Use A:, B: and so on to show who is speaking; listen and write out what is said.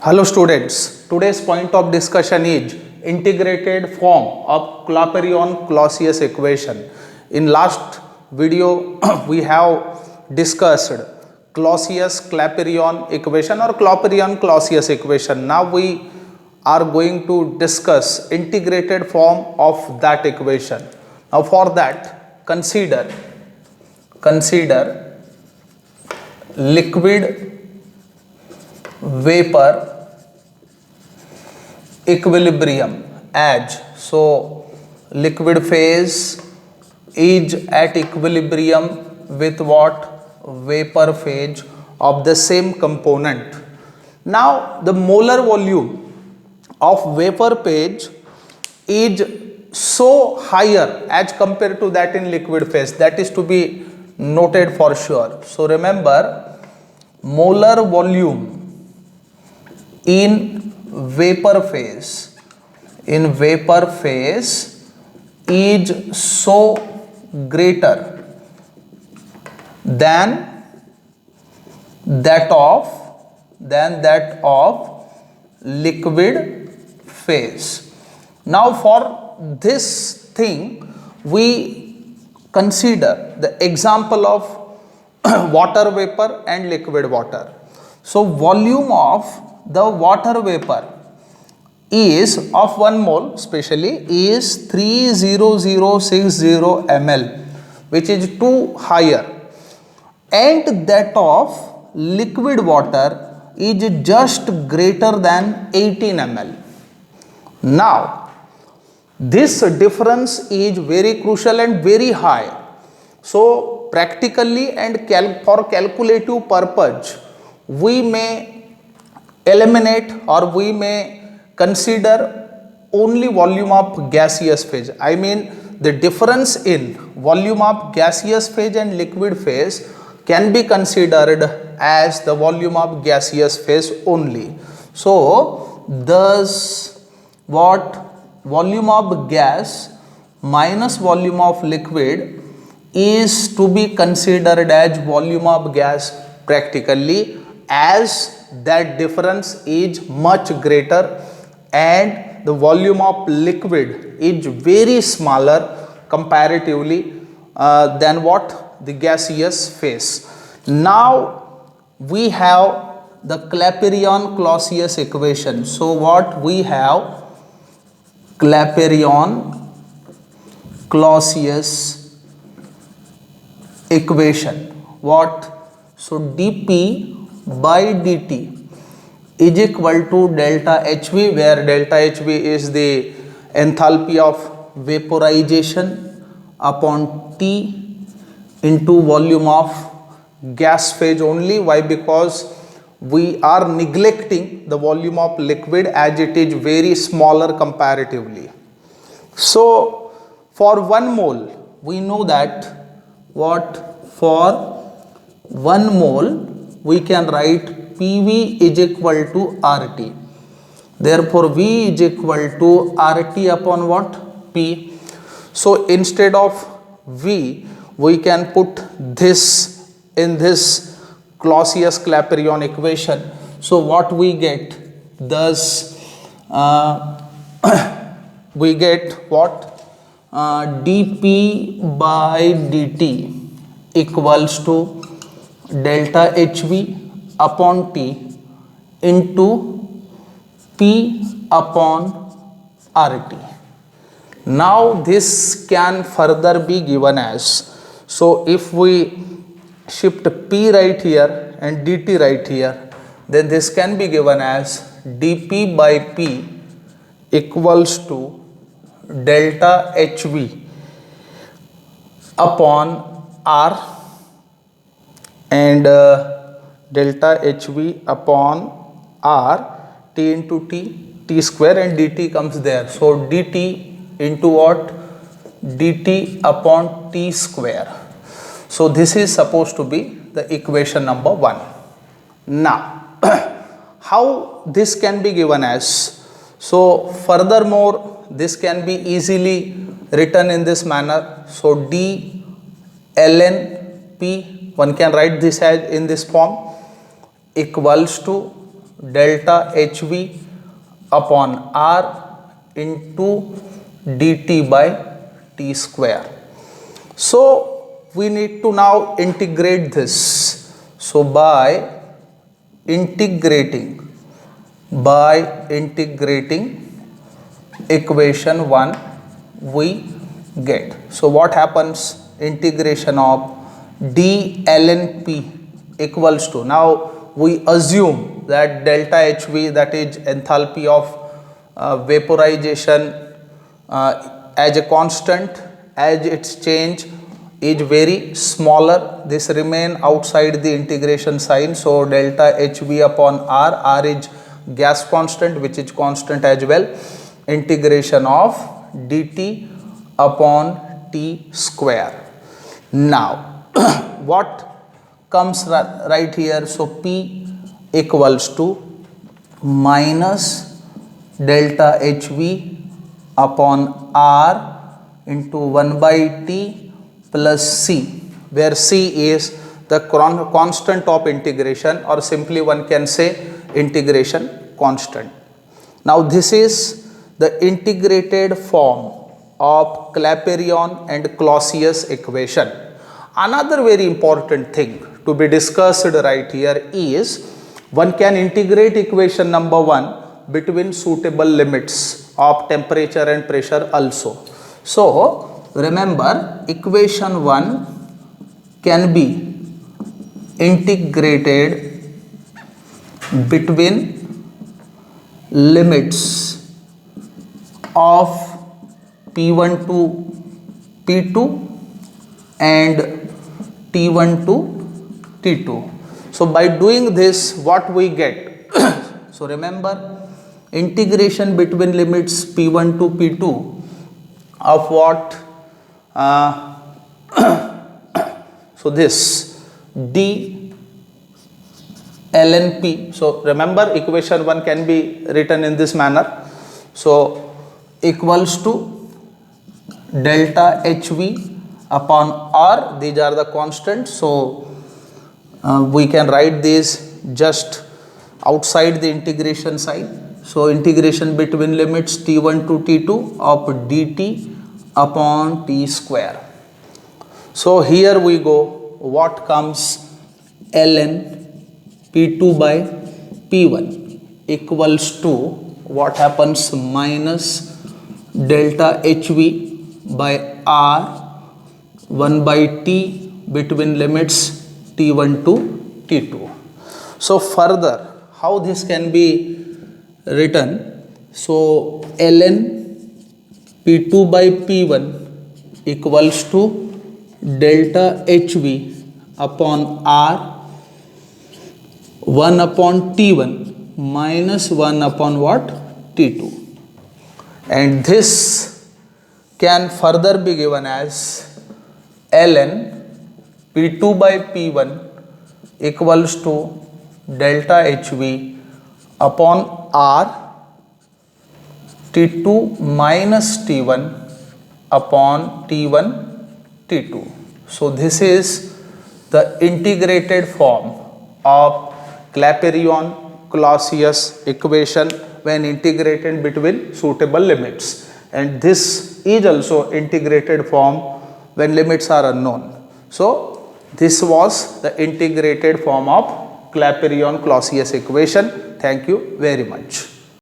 A: Hello students, today's point of discussion is integrated form of Clapeyron-Clausius equation. In last video we have discussed Clausius-Clapeyron equation or Clapeyron-Clausius equation. Now we are going to discuss integrated form of that equation. Now for that consider liquid vapor equilibrium as, so liquid phase is at equilibrium with what? Vapor phase of the same component. Now the molar volume of vapor phase is so higher as compared to that in liquid phase, that is to be noted for sure. So remember, molar volume in vapor phase is so greater than that of liquid phase. Now for this thing we consider the example of water vapor and liquid water. So volume of the water vapor is of 1 mole specially is 30060 ml, which is too higher, and that of liquid water is just greater than 18 ml. Now this difference is very crucial and very high. So practically and for calculative purpose we may eliminate or we may consider only volume of gaseous phase. I mean the difference in volume of gaseous phase and liquid phase can be considered as the volume of gaseous phase only. So thus what? Volume of gas minus volume of liquid is to be considered as volume of gas practically, as that difference is much greater and the volume of liquid is very smaller comparatively than what? The gaseous phase. Now we have the Clapeyron-Clausius equation. So what we have? Clapeyron-Clausius equation. What? So dP by dt is equal to delta HV, where delta HV is the enthalpy of vaporization upon T into volume of gas phase only. Why? Because we are neglecting the volume of liquid as it is very smaller comparatively. So for 1 mole we know that what? For 1 mole we can write PV is equal to RT. Therefore V is equal to RT upon what? P. So instead of V we can put this in this Clausius-Clapeyron equation. So what we get? Thus we get what? dP by dt equals to delta HV upon T into P upon RT. Now this can further be given as, so if we shift P right here and dt right here, then this can be given as dP by P equals to delta HV upon R and delta HV upon R, T into T square, and dt comes there. So dt into what? dt upon T square. So this is supposed to be the equation number 1. Now how this can be given as? So furthermore this can be easily written in this manner. So d ln P, one can write this as in this form, equals to delta HV upon R into dt by t square. So we need to now integrate this. So by integrating equation 1 we get. So what happens? Integration of d ln p equals to, now we assume that delta HV, that is enthalpy of vaporization, as a constant, as its change is very smaller, this remain outside the integration sign. So delta HV upon R is gas constant, which is constant as well. Integration of dt upon t square. Now what comes right here? So P equals to minus delta HV upon R into 1 by T plus C, where C is the constant of integration, or simply one can say integration constant. Now this is the integrated form of Clapeyron and Clausius equation. Another very important thing to be discussed right here is one can integrate equation number 1 between suitable limits of temperature and pressure also. So remember, equation 1 can be integrated between limits of P1 to P2 and T1 to T2. So by doing this, what we get? So remember, integration between limits P1 to P2 of what? So this d ln p. So remember, equation 1 can be written in this manner. So equals to delta HV upon R, these are the constants. So we can write these just outside the integration sign. So integration between limits T1 to T2 of dt upon t square. So here we go. What comes? ln P2 by P1 equals to, what happens? Minus delta HV by R 1 by T between limits T1 to T2. So further, how this can be written? So ln P2 by P1 equals to delta HV upon R 1 upon T1 minus 1 upon what? T2. And this can further be given as ln P2 by P1 equals to delta HV upon R T2 minus T1 upon T1 T2. So this is the integrated form of Clapeyron-Clausius equation when integrated between suitable limits, and this is also integrated form when limits are unknown. So this was the integrated form of Clapeyron-Clausius equation. Thank you very much.